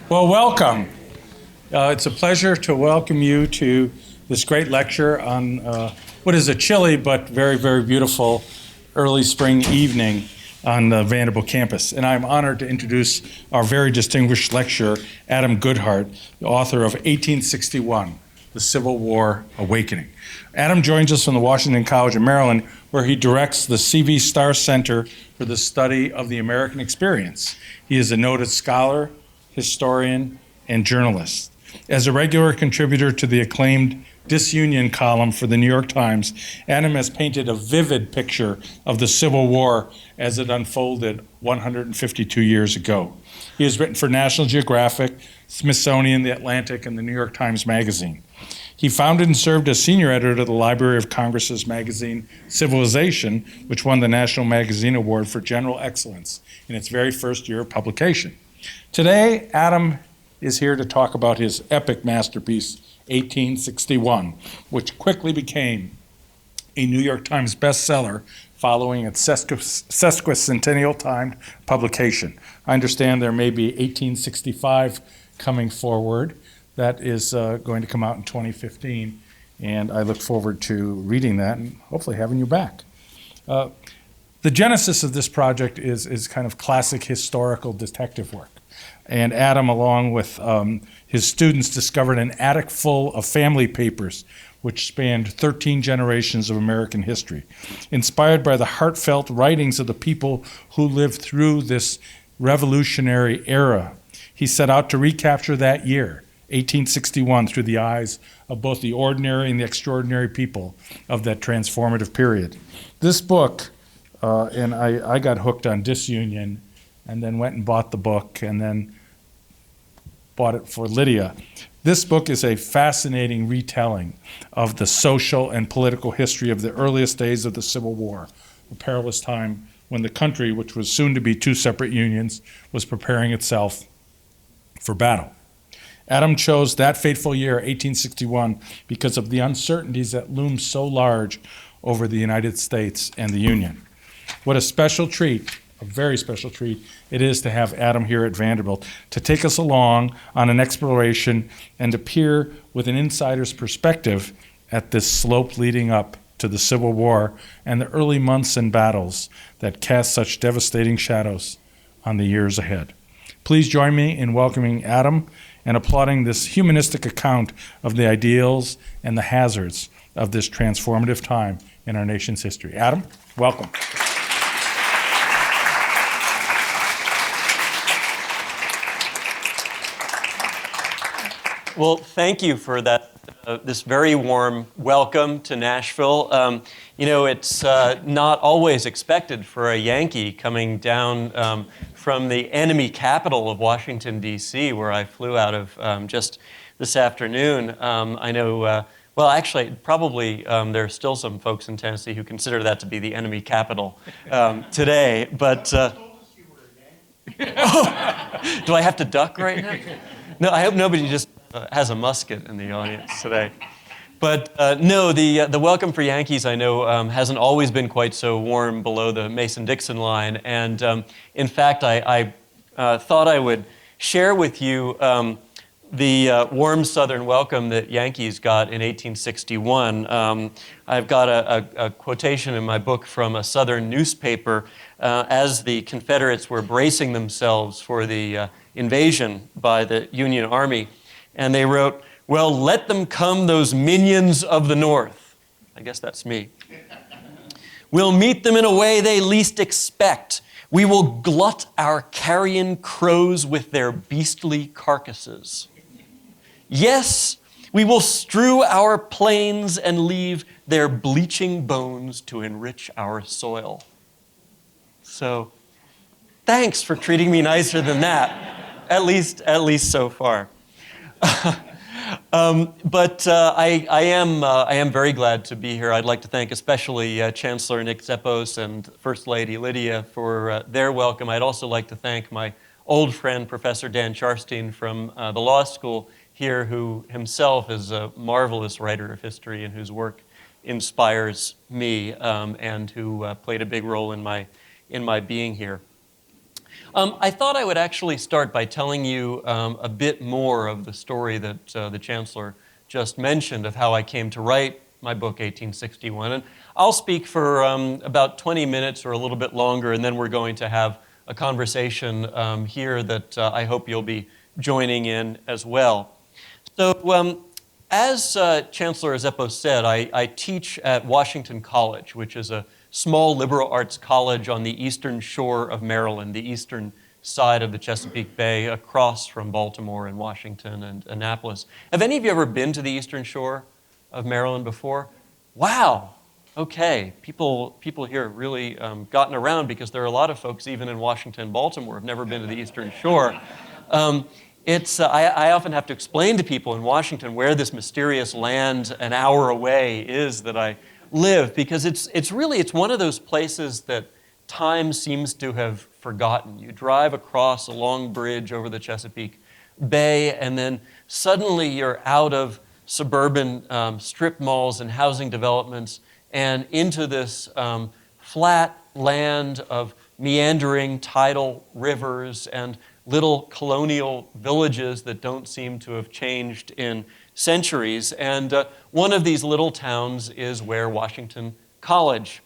Well, welcome. It's a pleasure to welcome you to this great lecture on what is a chilly but very, very beautiful early spring evening on the Vanderbilt campus. And I'm honored to introduce our very distinguished lecturer, Adam Goodheart, the author of 1861, The Civil War Awakening. Adam joins us from the Washington College in Maryland, where he directs the C.V. Starr Center for the Study of the American Experience. He is a noted scholar, historian, and journalist. As a regular contributor to the acclaimed Disunion column for the New York Times, Adam has painted a vivid picture of the Civil War as it unfolded 152 years ago. He has written for National Geographic, Smithsonian, The Atlantic, and the New York Times Magazine. He founded and served as senior editor of the Library of Congress's magazine, Civilization, which won the National Magazine Award for General Excellence in its very first year of publication. Today, Adam is here to talk about his epic masterpiece, 1861, which quickly became a New York Times bestseller following its sesquicentennial timed publication. I understand there may be 1865 coming forward. That is going to come out in 2015, and I look forward to reading that and hopefully having you back. The genesis of this project is kind of classic historical detective work. And Adam, along with his students, discovered an attic full of family papers which spanned 13 generations of American history. Inspired by the heartfelt writings of the people who lived through this revolutionary era, he set out to recapture that year, 1861, through the eyes of both the ordinary and the extraordinary people of that transformative period. This book, and I got hooked on Disunion and then went and bought the book and then bought it for Lydia. This book is a fascinating retelling of the social and political history of the earliest days of the Civil War, a perilous time when the country, which was soon to be two separate unions, was preparing itself for battle. Adam chose that fateful year, 1861, because of the uncertainties that loomed so large over the United States and the Union. What a special treat, a very special treat, it is to have Adam here at Vanderbilt to take us along on an exploration and to peer with an insider's perspective at this slope leading up to the Civil War and the early months and battles that cast such devastating shadows on the years ahead. Please join me in welcoming Adam and applauding this humanistic account of the ideals and the hazards of this transformative time in our nation's history. Adam, welcome. Well, thank you for that, this very warm welcome to Nashville. It's not always expected for a Yankee coming down from the enemy capital of Washington, D.C., where I flew out of just this afternoon. I know, well, actually, probably there are still some folks in Tennessee who consider that to be the enemy capital today, but... Oh, do I have to duck right now? No, I hope nobody just has a musket in the audience today. But no, the welcome for Yankees, I know, hasn't always been quite so warm below the Mason-Dixon line. And in fact, I thought I would share with you the warm Southern welcome that Yankees got in 1861. I've got a quotation in my book from a Southern newspaper as the Confederates were bracing themselves for the invasion by the Union Army. And they wrote, "Well, let them come, those minions of the North." I guess that's me. "We'll meet them in a way they least expect. We will glut our carrion crows with their beastly carcasses. Yes, we will strew our plains and leave their bleaching bones to enrich our soil." So, thanks for treating me nicer than that, at least so far. But I am very glad to be here. I'd like to thank especially Chancellor Nick Zeppos and First Lady Lydia for their welcome. I'd also like to thank my old friend, Professor Dan Charstein from the law school here, who himself is a marvelous writer of history and whose work inspires me and who played a big role in my being here. I thought I would actually start by telling you a bit more of the story that the Chancellor just mentioned of how I came to write my book, 1861. And I'll speak for about 20 minutes or a little bit longer, and then we're going to have a conversation here that I hope you'll be joining in as well. So as Chancellor Zeppo said, I teach at Washington College, which is a small liberal arts college on the eastern shore of Maryland, the eastern side of the Chesapeake Bay, across from Baltimore and Washington and Annapolis. Have any of you ever been to the eastern shore of Maryland before? Wow. Okay. People here have really gotten around, because there are a lot of folks, even in Washington and Baltimore, have never been to the eastern shore. I often have to explain to people in Washington where this mysterious land an hour away is that I live, because it's one of those places that time seems to have forgotten. You drive across a long bridge over the Chesapeake Bay, and then suddenly you're out of suburban strip malls and housing developments and into this flat land of meandering tidal rivers and little colonial villages that don't seem to have changed in centuries. And one of these little towns is where Washington College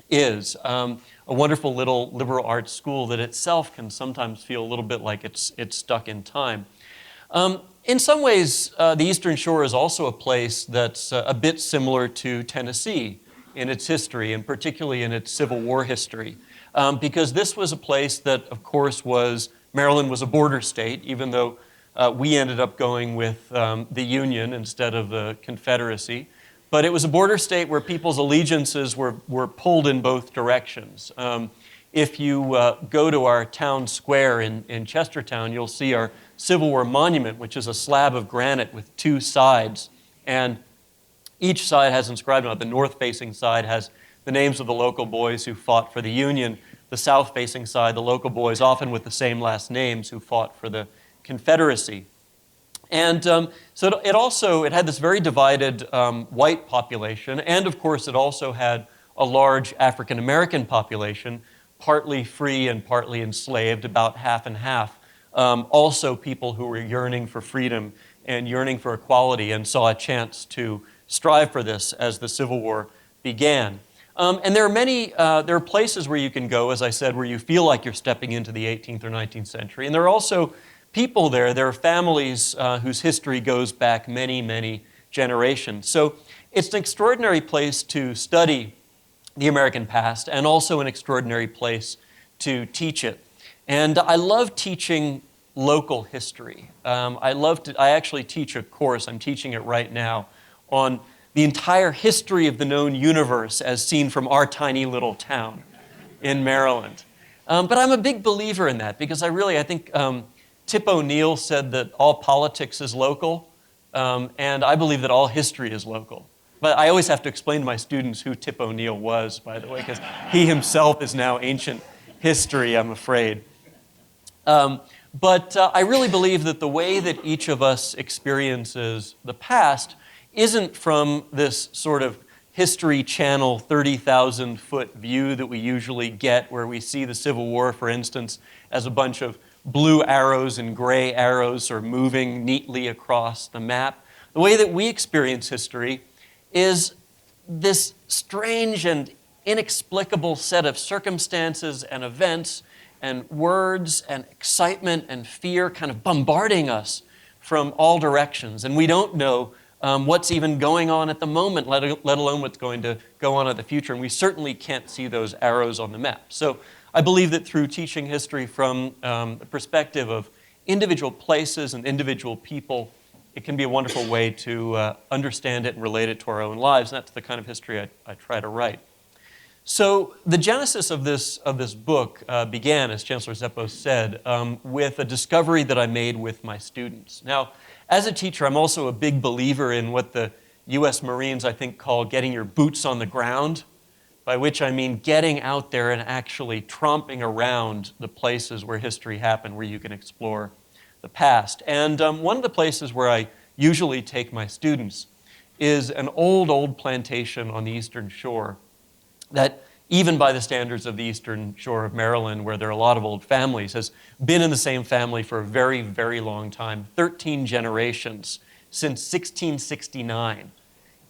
is, a wonderful little liberal arts school that itself can sometimes feel a little bit like it's stuck in time. In some ways, the Eastern Shore is also a place that's a bit similar to Tennessee in its history, and particularly in its Civil War history, because this was a place that, of course, Maryland was a border state, even though we ended up going with the Union instead of the Confederacy. But it was a border state where people's allegiances were pulled in both directions. If you go to our town square in Chestertown, you'll see our Civil War monument, which is a slab of granite with two sides. And each side has inscribed on it. The north-facing side has the names of the local boys who fought for the Union. The south-facing side, the local boys, often with the same last names, who fought for the Confederacy. And so it had this very divided white population, and of course it also had a large African-American population, partly free and partly enslaved, about half and half. Also people who were yearning for freedom and yearning for equality and saw a chance to strive for this as the Civil War began. And there are places where you can go, as I said, where you feel like you're stepping into the 18th or 19th century. And there are also people there. There are families whose history goes back many, many generations. So it's an extraordinary place to study the American past, and also an extraordinary place to teach it. And I love teaching local history. I actually teach a course, I'm teaching it right now, on the entire history of the known universe as seen from our tiny little town in Maryland. But I'm a big believer in that, because I think Tip O'Neill said that all politics is local, and I believe that all history is local. But I always have to explain to my students who Tip O'Neill was, by the way, because he himself is now ancient history, I'm afraid. But I really believe that the way that each of us experiences the past isn't from this sort of History Channel 30,000-foot view that we usually get, where we see the Civil War, for instance, as a bunch of blue arrows and gray arrows are moving neatly across the map. The way that we experience history is this strange and inexplicable set of circumstances and events and words and excitement and fear kind of bombarding us from all directions. And we don't know what's even going on at the moment, let alone what's going to go on in the future. And we certainly can't see those arrows on the map. So I believe that through teaching history from the perspective of individual places and individual people, it can be a wonderful way to understand it and relate it to our own lives. And that's the kind of history I try to write. So the genesis of this book began, as Chancellor Zeppo said, with a discovery that I made with my students. Now, as a teacher, I'm also a big believer in what the U.S. Marines, I think, call getting your boots on the ground, by which I mean getting out there and actually tromping around the places where history happened, where you can explore the past. And one of the places where I usually take my students is an old plantation on the Eastern Shore that even by the standards of the Eastern Shore of Maryland, where there are a lot of old families, has been in the same family for a very, very long time, 13 generations since 1669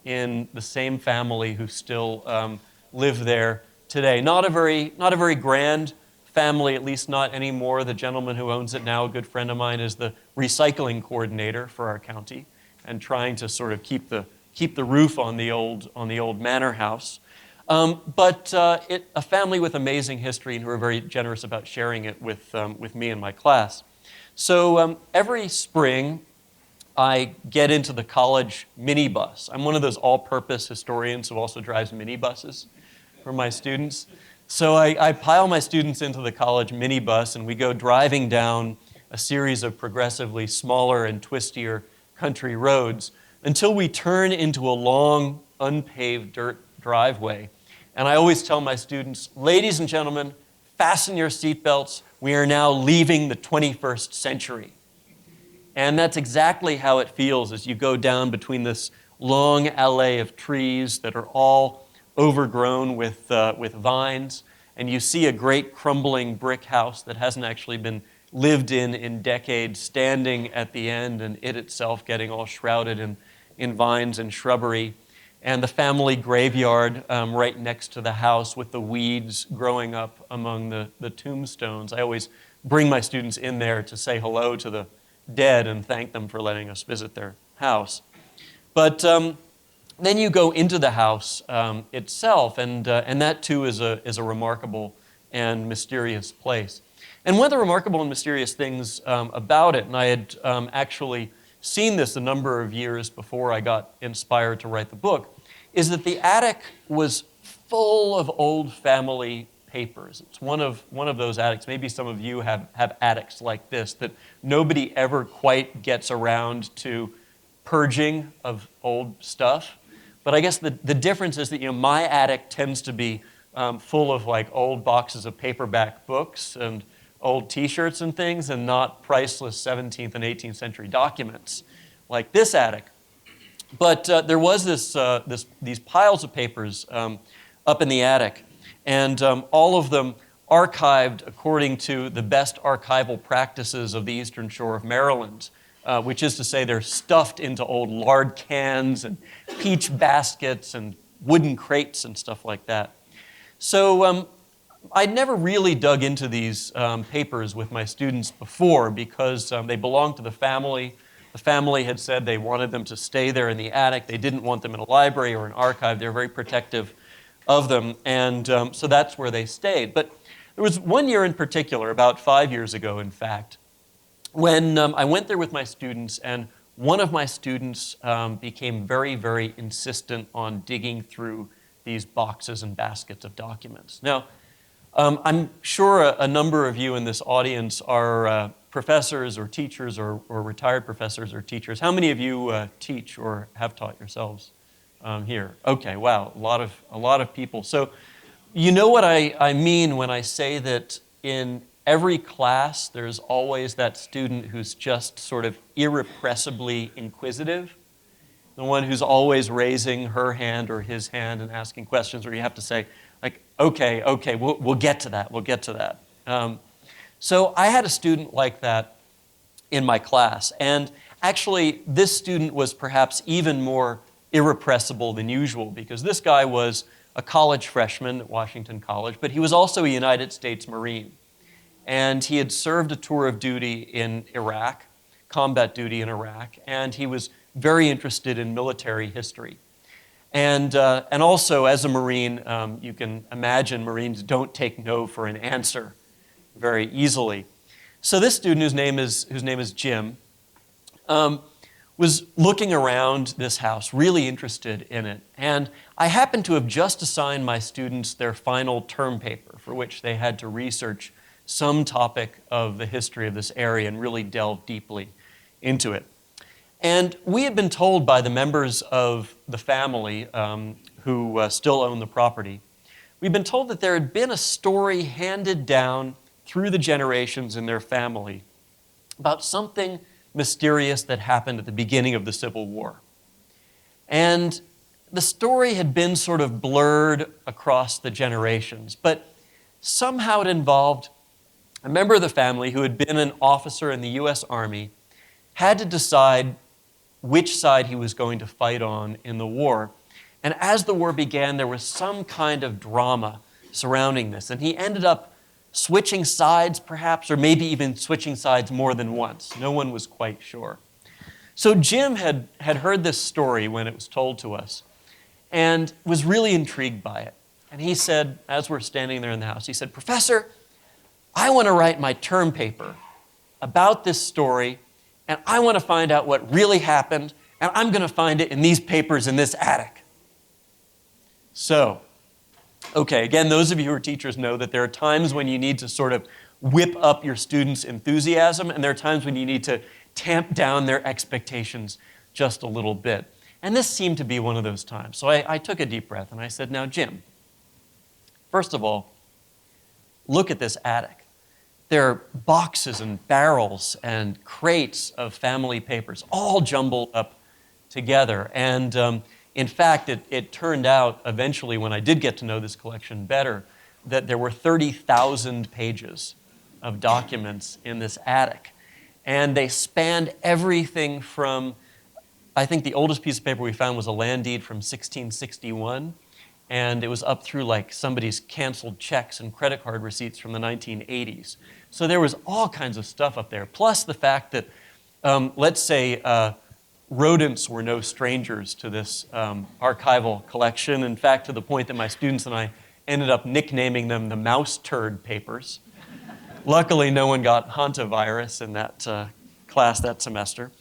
in the same family who still live there today. Not a very grand family, at least not anymore. The gentleman who owns it now, a good friend of mine, is the recycling coordinator for our county and trying to sort of keep the roof on the old manor house. But a family with amazing history and who are very generous about sharing it with me and my class. So every spring, I get into the college minibus. I'm one of those all-purpose historians who also drives minibuses for my students. So I pile my students into the college minibus, and we go driving down a series of progressively smaller and twistier country roads until we turn into a long, unpaved dirt driveway. And I always tell my students, ladies and gentlemen, fasten your seatbelts. We are now leaving the 21st century. And that's exactly how it feels as you go down between this long alley of trees that are all overgrown with vines, and you see a great crumbling brick house that hasn't actually been lived in decades standing at the end, and it itself getting all shrouded in vines and shrubbery. And the family graveyard right next to the house with the weeds growing up among the tombstones. I always bring my students in there to say hello to the dead and thank them for letting us visit their house. But then you go into the house itself, and that too is a remarkable and mysterious place. And one of the remarkable and mysterious things about it, and I had actually seen this a number of years before I got inspired to write the book, is that the attic was full of old family papers. It's one of those attics. Maybe some of you have attics like this that nobody ever quite gets around to purging of old stuff. But I guess the difference is that my attic tends to be full of like old boxes of paperback books and old T-shirts and things, and not priceless 17th and 18th century documents like this attic. But there was these piles of papers up in the attic, and all of them archived according to the best archival practices of the Eastern Shore of Maryland, which is to say they're stuffed into old lard cans and peach baskets and wooden crates and stuff like that. So I'd never really dug into these papers with my students before because they belonged to the family. The family had said they wanted them to stay there in the attic. They didn't want them in a library or an archive. They were very protective of them, and so that's where they stayed. But there was one year in particular, about 5 years ago, in fact, when I went there with my students, and one of my students became very, very insistent on digging through these boxes and baskets of documents. Now, I'm sure a number of you in this audience are professors or teachers or retired professors or teachers. How many of you teach or have taught yourselves here? Okay, wow, a lot of people. So you know what I mean when I say that in every class there's always that student who's just sort of irrepressibly inquisitive, the one who's always raising her hand or his hand and asking questions, or you have to say, like, okay, we'll get to that. So I had a student like that in my class, and actually this student was perhaps even more irrepressible than usual because this guy was a college freshman at Washington College, but he was also a United States Marine. And he had served a tour of duty in Iraq, combat duty in Iraq, and he was very interested in military history. And also, as a Marine, you can imagine Marines don't take no for an answer very easily. So this student, whose name is Jim, was looking around this house, really interested in it. And I happened to have just assigned my students their final term paper, for which they had to research some topic of the history of this area and really delve deeply into it. And we had been told by the members of the family who still own the property, we'd been told that there had been a story handed down through the generations in their family about something mysterious that happened at the beginning of the Civil War. And the story had been sort of blurred across the generations, but somehow it involved a member of the family who had been an officer in the U.S. Army, had to decide which side he was going to fight on in the war. And as the war began, there was some kind of drama surrounding this. And he ended up switching sides, perhaps, or maybe even switching sides more than once. No one was quite sure. So Jim had heard this story when it was told to us and was really intrigued by it. And he said, as we're standing there in the house, he said, "Professor, I want to write my term paper about this story, and I want to find out what really happened, and I'm going to find it in these papers in this attic." So, okay, again, those of you who are teachers know that there are times when you need to sort of whip up your students' enthusiasm, and there are times when you need to tamp down their expectations just a little bit. And this seemed to be one of those times. So I took a deep breath and I said, "Now, Jim, first of all, look at this attic. There are boxes and barrels and crates of family papers, all jumbled up together." And in fact, it turned out eventually, when I did get to know this collection better, that there were 30,000 pages of documents in this attic. And they spanned everything from, I think the oldest piece of paper we found was a land deed from 1661. And it was up through like somebody's canceled checks and credit card receipts from the 1980s. So there was all kinds of stuff up there. Plus the fact that, let's say, rodents were no strangers to this archival collection. In fact, to the point that my students and I ended up nicknaming them the mouse turd papers. Luckily, no one got hantavirus in that class that semester.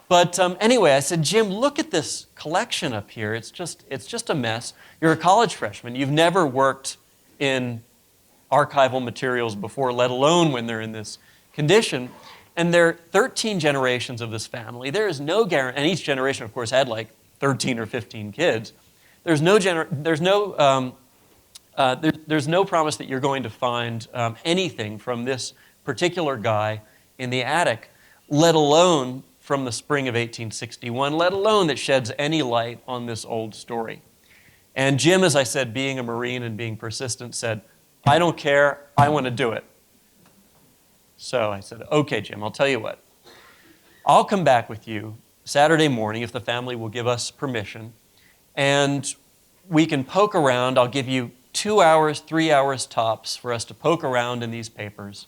But anyway, I said, "Jim, look at this collection up here. It's just a mess. You're a college freshman. You've never worked in archival materials before, let alone when they're in this condition. And there are 13 generations of this family. There is no guarantee, and each generation, of course, had like 13 or 15 kids. There's no promise that you're going to find anything from this particular guy in the attic, let alone from the spring of 1861, let alone that sheds any light on this old story." And Jim, as I said, being a Marine and being persistent, said, "I don't care, I want to do it." So I said, "Okay, Jim, I'll tell you what. I'll come back with you Saturday morning if the family will give us permission, and we can poke around. I'll give you 2 hours, 3 hours tops for us to poke around in these papers.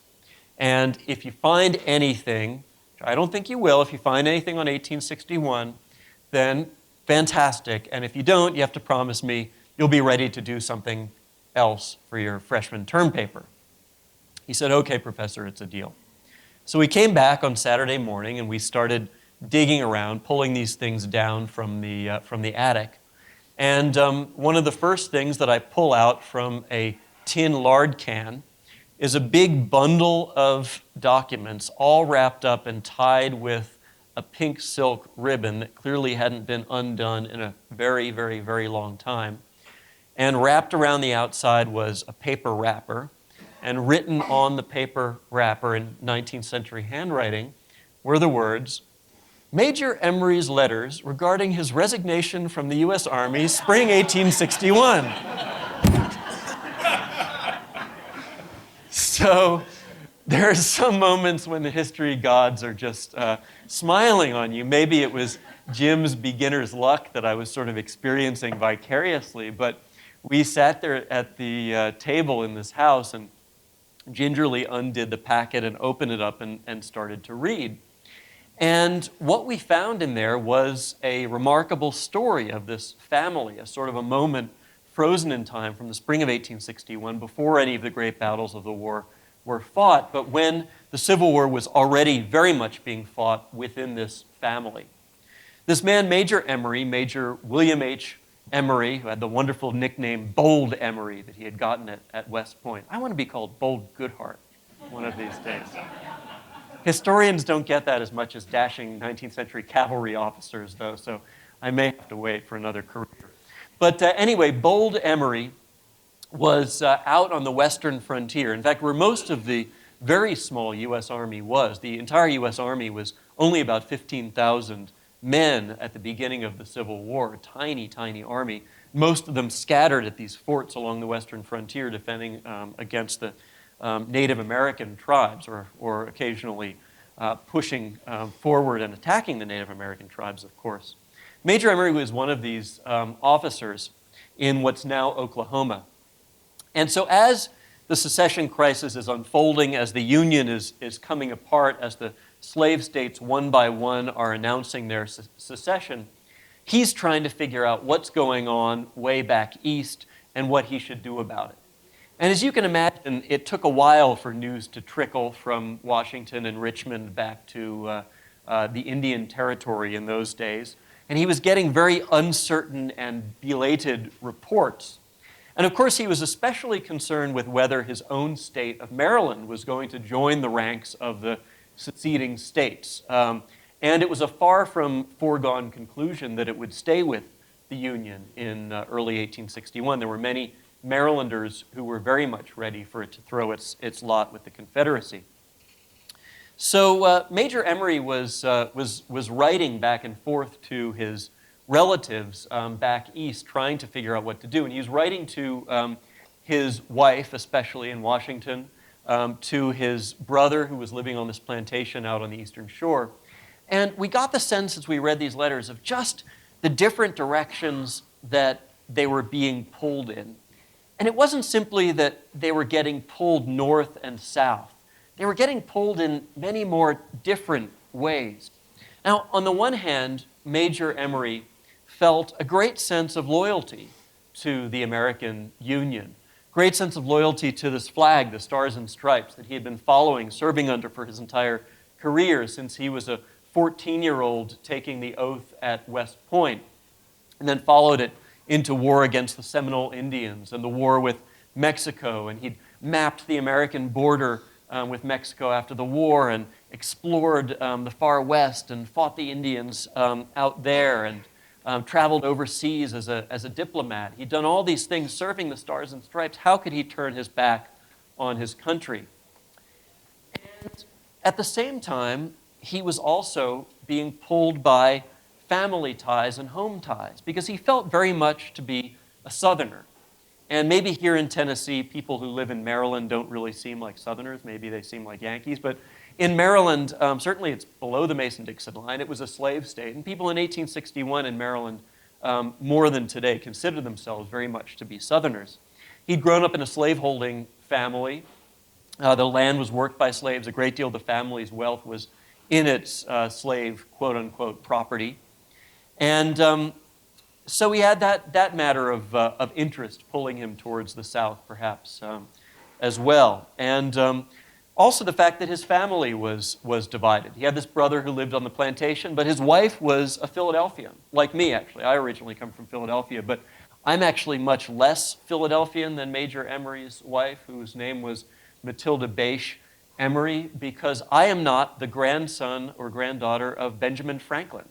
And if you find anything, I don't think you will, if you find anything on 1861, then fantastic. And if you don't, you have to promise me you'll be ready to do something else for your freshman term paper." He said, "Okay, Professor, it's a deal." So we came back on Saturday morning and we started digging around, pulling these things down from the attic. And one of the first things that I pull out from a tin lard can is a big bundle of documents, all wrapped up and tied with a pink silk ribbon that clearly hadn't been undone in a very, very, very long time. And wrapped around the outside was a paper wrapper. And written on the paper wrapper in 19th century handwriting were the words, "Major Emory's letters regarding his resignation from the U.S. Army, spring 1861. So there are some moments when the history gods are just smiling on you. Maybe it was Jim's beginner's luck that I was sort of experiencing vicariously, but we sat there at the table in this house and gingerly undid the packet and opened it up and started to read. And what we found in there was a remarkable story of this family, a sort of a moment frozen in time from the spring of 1861, before any of the great battles of the war were fought, but when the Civil War was already very much being fought within this family. This man, Major Emory, Major William H. Emory, who had the wonderful nickname Bold Emory that he had gotten at West Point. I want to be called Bold Goodheart one of these days. Historians don't get that as much as dashing 19th century cavalry officers, though, so I may have to wait for another career. But anyway, Bold Emory was out on the western frontier. In fact, where most of the very small U.S. Army was. The entire U.S. Army was only about 15,000 men at the beginning of the Civil War, a tiny, tiny army, most of them scattered at these forts along the western frontier defending against the Native American tribes or occasionally pushing forward and attacking the Native American tribes, of course. Major Emory was one of these officers in what's now Oklahoma. And so as the secession crisis is unfolding, as the Union is coming apart, as the slave states one by one are announcing their secession, he's trying to figure out what's going on way back east and what he should do about it. And as you can imagine, it took a while for news to trickle from Washington and Richmond back to the Indian Territory in those days. And he was getting very uncertain and belated reports. And of course, he was especially concerned with whether his own state of Maryland was going to join the ranks of the seceding states. And it was a far from foregone conclusion that it would stay with the Union in early 1861. There were many Marylanders who were very much ready for it to throw its lot with the Confederacy. So Major Emory was writing back and forth to his relatives back east, trying to figure out what to do. And he was writing to his wife, especially in Washington, to his brother who was living on this plantation out on the eastern shore. And we got the sense as we read these letters of just the different directions that they were being pulled in. And it wasn't simply that they were getting pulled north and south. They were getting pulled in many more different ways. Now, on the one hand, Major Emory felt a great sense of loyalty to the American Union, great sense of loyalty to this flag, the Stars and Stripes, that he had been following, serving under for his entire career since he was a 14-year-old taking the oath at West Point, and then followed it into war against the Seminole Indians and the war with Mexico. And he'd mapped the American border with Mexico after the war and explored the far west and fought the Indians out there and traveled overseas as a diplomat. He'd done all these things serving the Stars and Stripes. How could he turn his back on his country? And at the same time, he was also being pulled by family ties and home ties because he felt very much to be a Southerner. And maybe here in Tennessee, people who live in Maryland don't really seem like Southerners. Maybe they seem like Yankees. But in Maryland, certainly it's below the Mason-Dixon line. It was a slave state. And people in 1861 in Maryland, more than today, considered themselves very much to be Southerners. He'd grown up in a slaveholding family. The land was worked by slaves. A great deal of the family's wealth was in its slave, quote-unquote, property. And so he had that matter of interest pulling him towards the South, perhaps, as well. And also the fact that his family was divided. He had this brother who lived on the plantation, but his wife was a Philadelphian, like me, actually. I originally come from Philadelphia, but I'm actually much less Philadelphian than Major Emory's wife, whose name was Matilda Bache Emory, because I am not the grandson or granddaughter of Benjamin Franklin.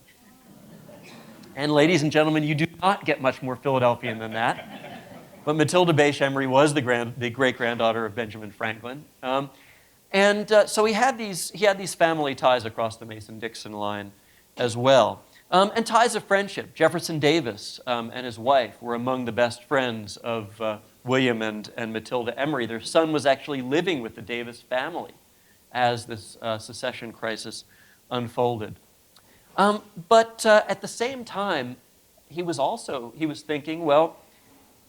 And ladies and gentlemen, you do not get much more Philadelphian than that. But Matilda Bache Emory was the great-granddaughter of Benjamin Franklin. So he had these family ties across the Mason-Dixon line as well. And ties of friendship. Jefferson Davis and his wife were among the best friends of William and Matilda Emory. Their son was actually living with the Davis family as this secession crisis unfolded. But at the same time, he was thinking, well,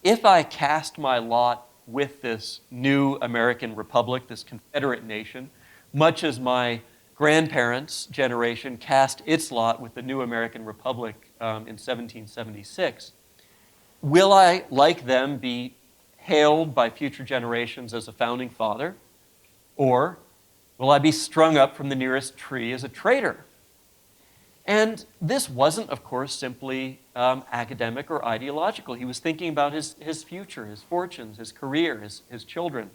if I cast my lot with this new American republic, this Confederate nation, much as my grandparents' generation cast its lot with the new American republic in 1776, will I, like them, be hailed by future generations as a founding father? Or will I be strung up from the nearest tree as a traitor? And this wasn't, of course, simply academic or ideological. He was thinking about his future, his fortunes, his career, his children.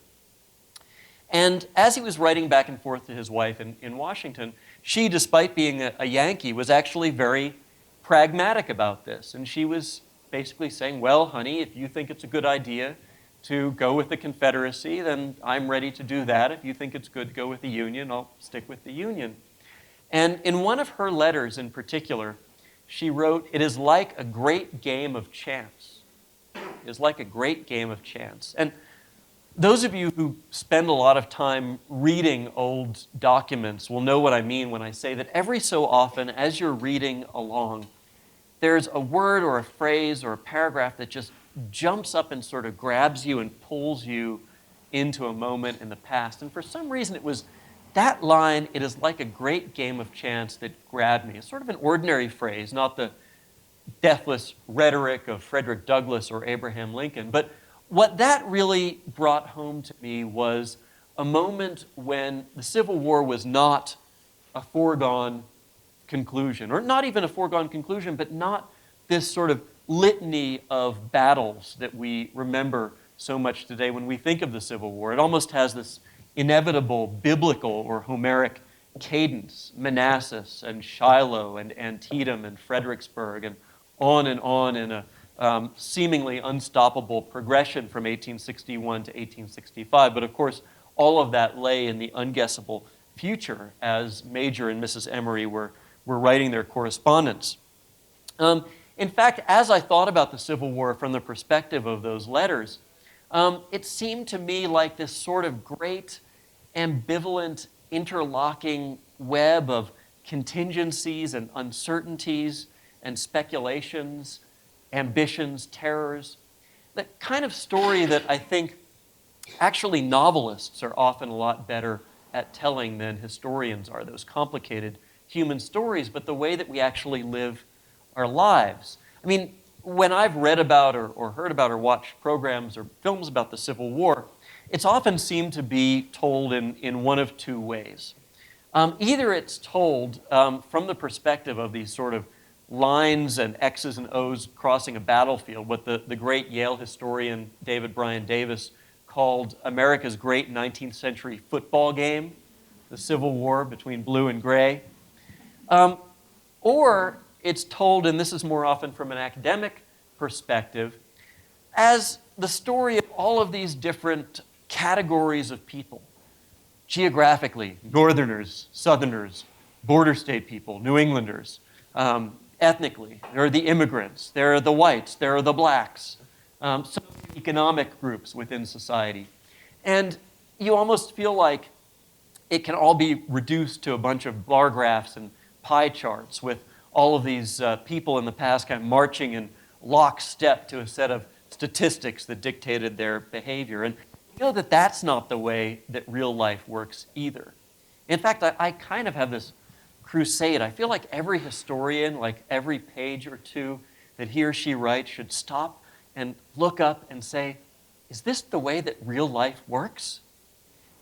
And as he was writing back and forth to his wife in Washington, she, despite being a Yankee, was actually very pragmatic about this. And she was basically saying, well, honey, if you think it's a good idea to go with the Confederacy, then I'm ready to do that. If you think it's good to go with the Union, I'll stick with the Union. And in one of her letters in particular, she wrote, "It is like a great game of chance." It is like a great game of chance. And those of you who spend a lot of time reading old documents will know what I mean when I say that every so often, as you're reading along, there's a word or a phrase or a paragraph that just jumps up and sort of grabs you and pulls you into a moment in the past. And for some reason, it was that line, "It is like a great game of chance," that grabbed me. It's sort of an ordinary phrase, not the deathless rhetoric of Frederick Douglass or Abraham Lincoln. But what that really brought home to me was a moment when the Civil War was not a foregone conclusion, or not even a foregone conclusion, but not this sort of litany of battles that we remember so much today when we think of the Civil War. It almost has this inevitable biblical or Homeric cadence, Manassas and Shiloh and Antietam and Fredericksburg, and on in a seemingly unstoppable progression from 1861 to 1865. But of course, all of that lay in the unguessable future as Major and Mrs. Emory were writing their correspondence. In fact, as I thought about the Civil War from the perspective of those letters, it seemed to me like this sort of great, ambivalent, interlocking web of contingencies and uncertainties and speculations, ambitions, terrors. The kind of story that I think actually novelists are often a lot better at telling than historians are, those complicated human stories, but the way that we actually live our lives. I mean, when I've read about or heard about or watched programs or films about the Civil War, it's often seemed to be told in one of two ways. Either it's told from the perspective of these sort of lines and X's and O's crossing a battlefield, what the great Yale historian David Bryan Davis called America's great 19th century football game, the Civil War between blue and gray. Or it's told, and this is more often from an academic perspective, as the story of all of these different categories of people. Geographically, Northerners, Southerners, border state people, New Englanders. Ethnically, there are the immigrants, there are the whites, there are the blacks, socioeconomic groups within society. And you almost feel like it can all be reduced to a bunch of bar graphs and pie charts with all of these people in the past kind of marching in lockstep to a set of statistics that dictated their behavior. And you know that that's not the way that real life works either. In fact, I kind of have this crusade. I feel like every historian, like every page or two that he or she writes, should stop and look up and say, is this the way that real life works?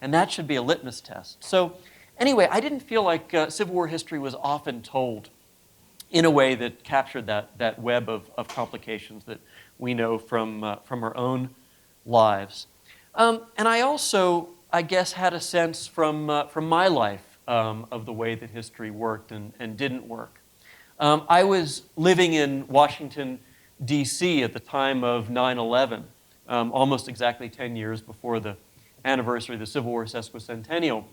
And that should be a litmus test. So anyway, I didn't feel like Civil War history was often told in a way that captured that web of complications that we know from our own lives. And I also, I guess, had a sense from my life of the way that history worked and didn't work. I was living in Washington, D.C. at the time of 9/11, almost exactly 10 years before the anniversary of the Civil War sesquicentennial.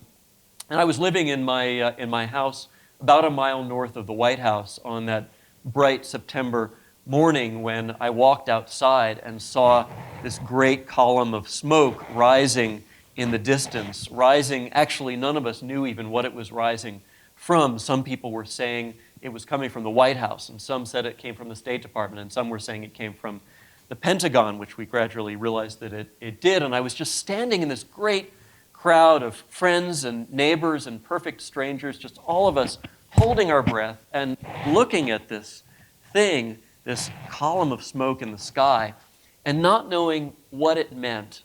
And I was living in my house about a mile north of the White House on that bright September morning when I walked outside and saw this great column of smoke rising in the distance, rising. Actually, none of us knew even what it was rising from. Some people were saying it was coming from the White House, and some said it came from the State Department, and some were saying it came from the Pentagon, which we gradually realized that it did. And I was just standing in this great crowd of friends and neighbors and perfect strangers, just all of us holding our breath and looking at this thing, this column of smoke in the sky, and not knowing what it meant,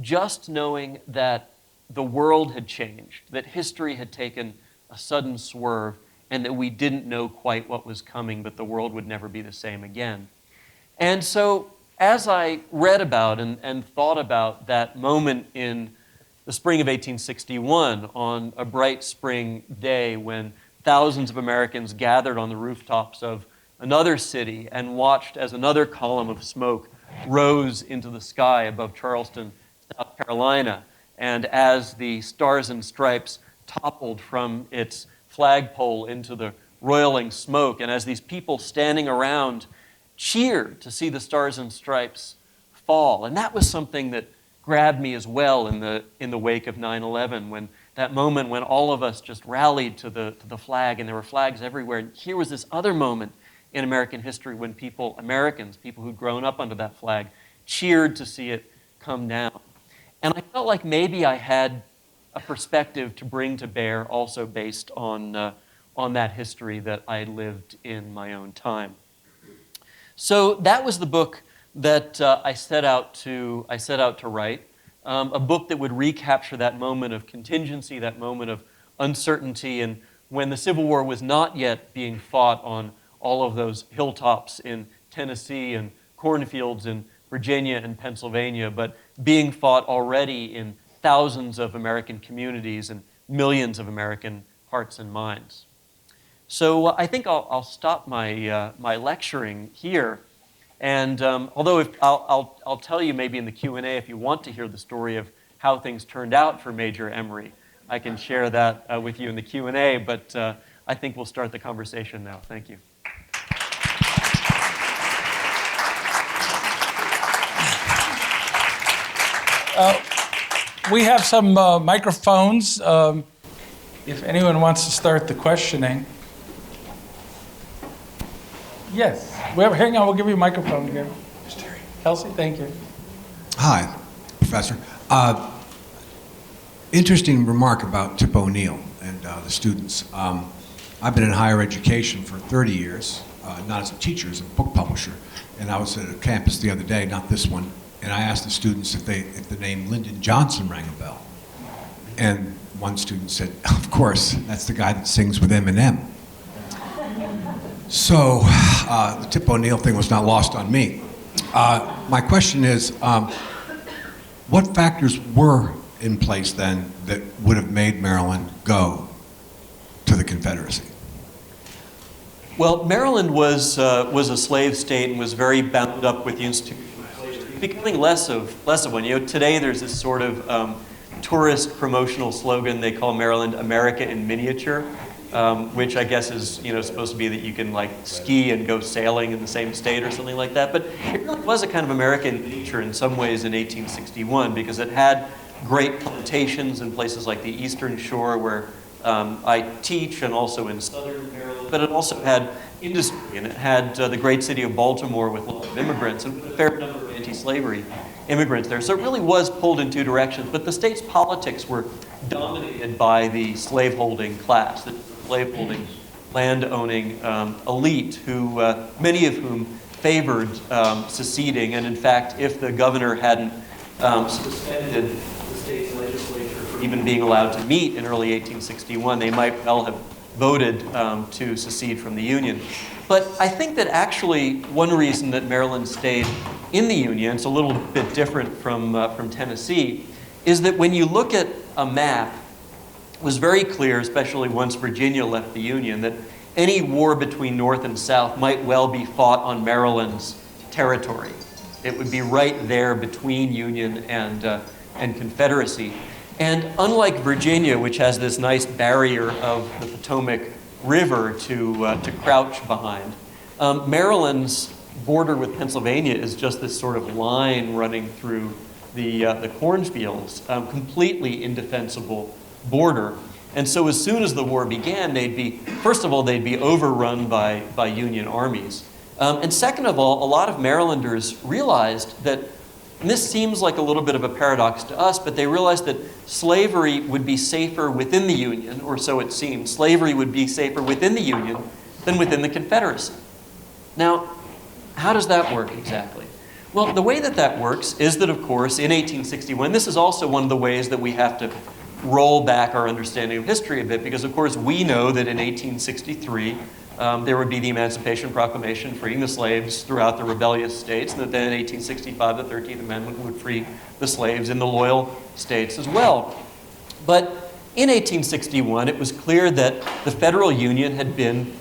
just knowing that the world had changed, that history had taken a sudden swerve, and that we didn't know quite what was coming, but the world would never be the same again. And so as I read about and thought about that moment in the spring of 1861, on a bright spring day when thousands of Americans gathered on the rooftops of another city and watched as another column of smoke rose into the sky above Charleston, South Carolina, and as the Stars and Stripes toppled from its flagpole into the roiling smoke, and as these people standing around cheered to see the Stars and Stripes fall. And that was something that grabbed me as well in the wake of 9/11, when that moment when all of us just rallied to the flag, and there were flags everywhere. And here was this other moment in American history when Americans, people who'd grown up under that flag, cheered to see it come down. And I felt like maybe I had a perspective to bring to bear also based on that history that I lived in my own time. So that was the book that I set out to write, a book that would recapture that moment of contingency, that moment of uncertainty, and when the Civil War was not yet being fought on all of those hilltops in Tennessee and cornfields in Virginia and Pennsylvania, but being fought already in thousands of American communities and millions of American hearts and minds. So I think I'll stop my lecturing here. And although I'll tell you maybe in the Q&A if you want to hear the story of how things turned out for Major Emory, I can share that with you in the Q&A, but I think we'll start the conversation now. Thank you. We have some microphones. If anyone wants to start the questioning. Yes. Hang on, we'll give you a microphone here. Kelsey, thank you. Hi, Professor. Interesting remark about Tip O'Neill and the students. I've been in higher education for 30 years, not as a teacher, as a book publisher. And I was at a campus the other day, not this one, and I asked the students if the name Lyndon Johnson rang a bell. And one student said, of course, that's the guy that sings with Eminem. So the Tip O'Neill thing was not lost on me. My question is, what factors were in place then that would have made Maryland go to the Confederacy? Well, Maryland was a slave state and was very bound up with the institution of slavery, becoming less of one. You know, today there's this sort of tourist promotional slogan they call Maryland "America in miniature," which I guess is supposed to be that you can like ski and go sailing in the same state or something like that. But it really was a kind of American miniature in some ways in 1861 because it had great plantations in places like the Eastern Shore where I teach, and also in southern Maryland. But it also had industry, and it had the great city of Baltimore with lots of immigrants and a fair number of anti-slavery immigrants there. So it really was pulled in two directions. But the state's politics were dominated by the slaveholding class, the slaveholding, land-owning elite, who many of whom favored seceding. And in fact, if the governor hadn't suspended the state's legislature from even being allowed to meet in early 1861, they might well have voted to secede from the Union. But I think that actually one reason that Maryland stayed in the Union, it's a little bit different from Tennessee, is that when you look at a map, it was very clear, especially once Virginia left the Union, that any war between North and South might well be fought on Maryland's territory. It would be right there between Union and Confederacy. And unlike Virginia, which has this nice barrier of the Potomac River to crouch behind, Maryland's border with Pennsylvania is just this sort of line running through the cornfields, completely indefensible border. And so as soon as the war began, first of all, they'd be overrun by Union armies. And second of all, a lot of Marylanders realized that, and this seems like a little bit of a paradox to us, but they realized that slavery would be safer within the Union, or so it seemed. Slavery would be safer within the Union than within the Confederacy. Now, how does that work exactly? Well, the way that works is that, of course, in 1861, this is also one of the ways that we have to roll back our understanding of history a bit, because, of course, we know that in 1863, there would be the Emancipation Proclamation freeing the slaves throughout the rebellious states, and that then in 1865, the 13th Amendment would free the slaves in the loyal states as well. But in 1861, it was clear that the federal union had been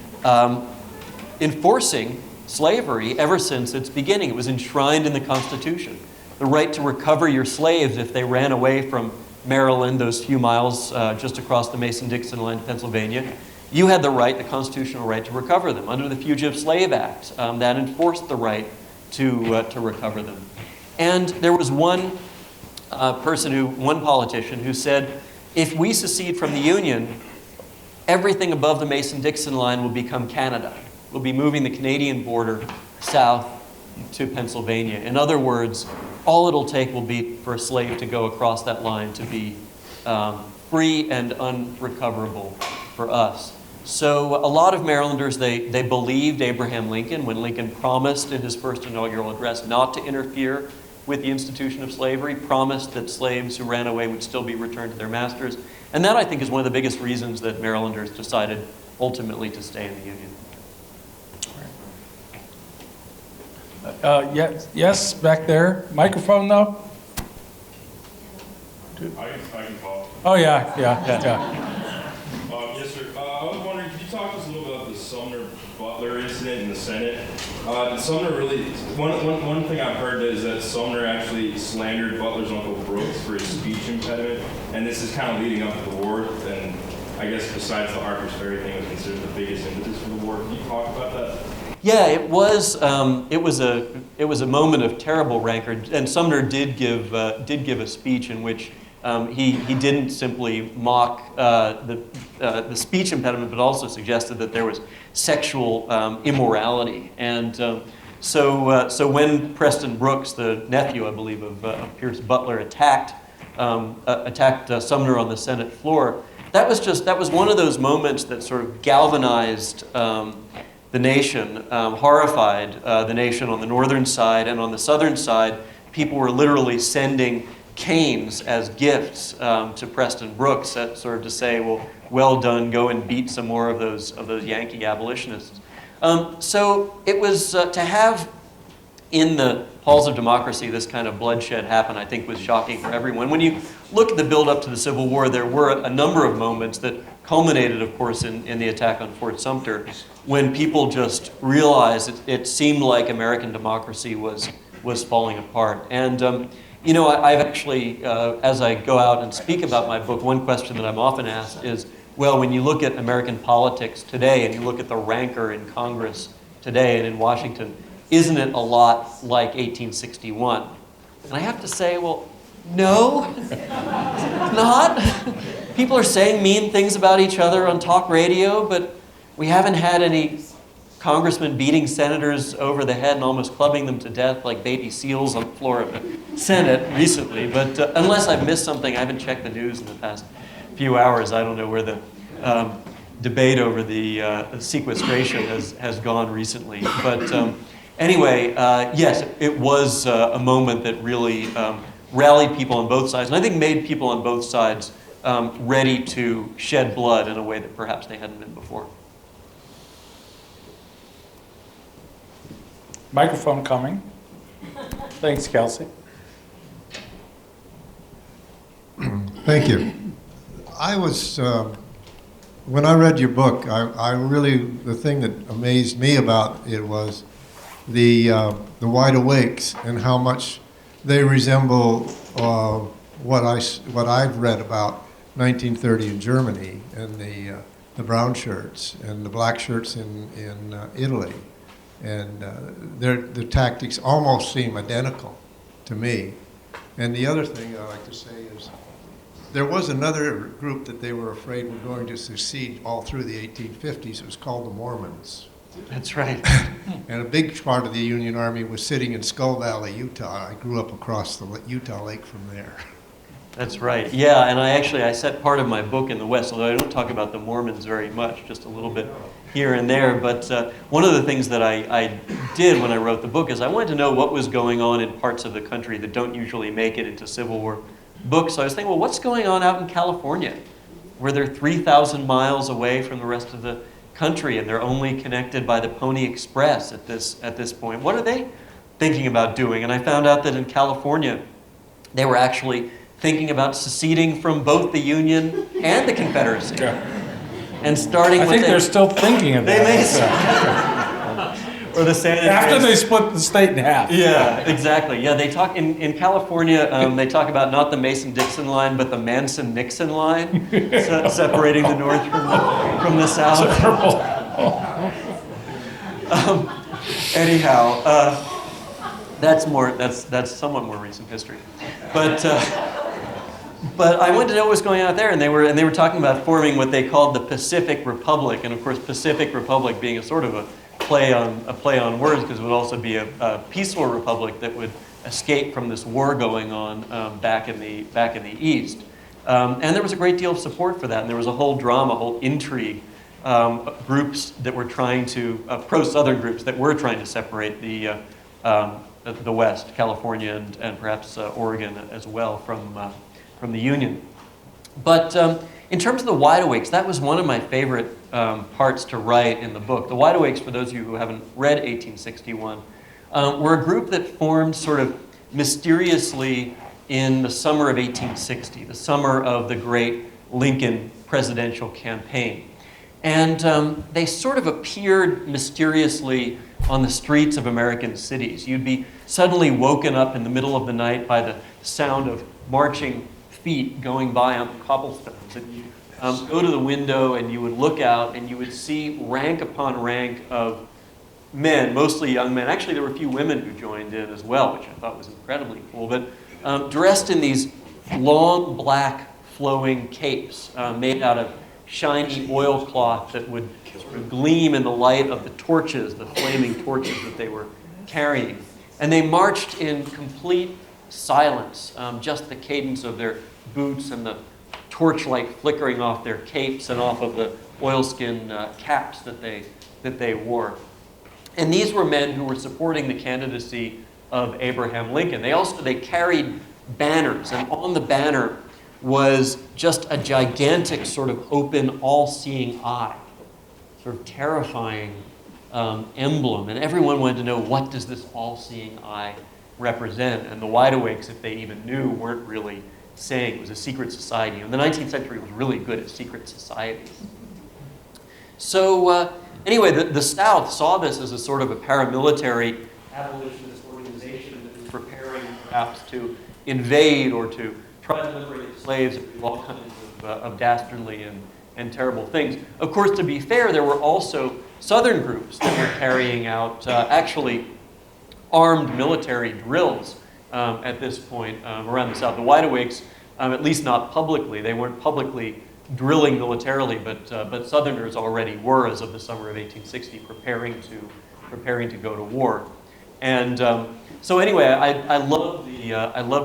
enforcing slavery ever since its beginning. It was enshrined in the Constitution. The right to recover your slaves if they ran away from Maryland, those few miles just across the Mason-Dixon line to Pennsylvania, you had the right, the constitutional right, to recover them. Under the Fugitive Slave Act, that enforced the right to recover them. And there was one one politician who said, if we secede from the Union, everything above the Mason-Dixon line will become Canada. We'll be moving the Canadian border south to Pennsylvania. In other words, all it'll take will be for a slave to go across that line to be free and unrecoverable for us. So a lot of Marylanders, they believed Abraham Lincoln when Lincoln promised in his first inaugural address not to interfere with the institution of slavery, promised that slaves who ran away would still be returned to their masters. And that, I think, is one of the biggest reasons that Marylanders decided ultimately to stay in the Union. Yes, back there. Microphone, though? I can call. Oh, yeah. Yes, sir. I was wondering, could you talk to us a little bit about the Sumner-Butler incident in the Senate? Sumner really, one thing I've heard is that Sumner actually slandered Butler's Uncle Brooks for his speech impediment, and this is kind of leading up to the war, and I guess besides the Harper's Ferry thing was considered the biggest impetus for the war. Can you talk about that? Yeah, it was a moment of terrible rancor, and Sumner did give a speech in which he didn't simply mock the speech impediment, but also suggested that there was sexual immorality. And so when Preston Brooks, the nephew, I believe, of Pierce Butler, attacked Sumner on the Senate floor, that was one of those moments that sort of galvanized the nation, horrified the nation on the northern side, and on the southern side, people were literally sending canes as gifts to Preston Brooks, sort of to say, well done, go and beat some more of those Yankee abolitionists. So it was to have in the halls of democracy this kind of bloodshed happen, I think was shocking for everyone. When you look at the build-up to the Civil War, there were a number of moments that culminated, of course, in the attack on Fort Sumter, when people just realized it seemed like American democracy was falling apart. And I've actually, as I go out and speak about my book, one question that I'm often asked is, well, when you look at American politics today and you look at the rancor in Congress today and in Washington, isn't it a lot like 1861? And I have to say, well, no, it's not. People are saying mean things about each other on talk radio, but we haven't had any congressmen beating senators over the head and almost clubbing them to death like baby seals on the floor of the Senate recently. But unless I've missed something, I haven't checked the news in the past few hours. I don't know where the debate over the sequestration has gone recently. But anyway, yes, it was a moment that really rallied people on both sides, and I think made people on both sides ready to shed blood in a way that perhaps they hadn't been before. Microphone coming. Thanks, Kelsey. Thank you. I was, when I read your book, I really, the thing that amazed me about it was the wide awakes and how much they resemble what I've read about 1930 in Germany and the brown shirts and the black shirts in Italy. And the tactics almost seem identical to me. And the other thing I like to say is there was another group that they were afraid were going to succeed all through the 1850s. It was called the Mormons. That's right. And a big part of the Union Army was sitting in Skull Valley, Utah. I grew up across the Utah Lake from there. That's right. Yeah, and I set part of my book in the West, although I don't talk about the Mormons very much, just a little bit here and there. But one of the things that I did when I wrote the book is I wanted to know what was going on in parts of the country that don't usually make it into Civil War books. So I was thinking, well, what's going on out in California, where they're 3,000 miles away from the rest of the country and they're only connected by the Pony Express at this point? What are they thinking about doing? And I found out that in California, they were actually thinking about seceding from both the Union and the Confederacy. Yeah. And starting I think they're still thinking of that. They may or the San Andreas. After they split the state in half. Yeah, exactly. Yeah, they talk in California. They talk about not the Mason-Dixon line, but the Manson-Nixon line, separating the North from the South. Anyhow, that's somewhat more recent history, but I wanted to know what was going on out there, and they were talking about forming what they called the Pacific Republic, and of course, Pacific Republic being a sort of a play on words, because it would also be a peaceful republic that would escape from this war going on back in the East, and there was a great deal of support for that, and there was a whole drama, a whole intrigue. Groups that were trying to pro-Southern groups that were trying to separate the West, California, and perhaps Oregon as well from the Union. But in terms of the wide awakes, that was one of my favorite parts to write in the book. The wide awakes, for those of you who haven't read 1861, were a group that formed sort of mysteriously in the summer of 1860, the summer of the great Lincoln presidential campaign. And they sort of appeared mysteriously on the streets of American cities. You'd be suddenly woken up in the middle of the night by the sound of marching feet going by on the cobblestones. And you go to the window and you would look out and you would see rank upon rank of men, mostly young men. Actually, there were a few women who joined in as well, which I thought was incredibly cool. But dressed in these long black flowing capes made out of shiny oilcloth that would sort of gleam in the light of the torches, the flaming torches that they were carrying. And they marched in complete silence, just the cadence of their boots and the torchlight flickering off their capes and off of the oilskin caps that they wore. And these were men who were supporting the candidacy of Abraham Lincoln. They carried banners, and on the banner was just a gigantic sort of open, all-seeing eye, sort of terrifying emblem. And everyone wanted to know, what does this all-seeing eye represent? And the wide awakes, if they even knew, weren't really saying. It was a secret society. And the 19th century was really good at secret societies. So anyway, the South saw this as a sort of a paramilitary abolitionist organization that was preparing perhaps to invade or to try to liberate slaves and do all kinds of dastardly and terrible things. Of course, to be fair, there were also Southern groups that were carrying out actually armed military drills at this point around the South. The Wide Awakes, at least not publicly, they weren't publicly drilling militarily, but Southerners already were, as of the summer of 1860, preparing to go to war. And so anyway, I love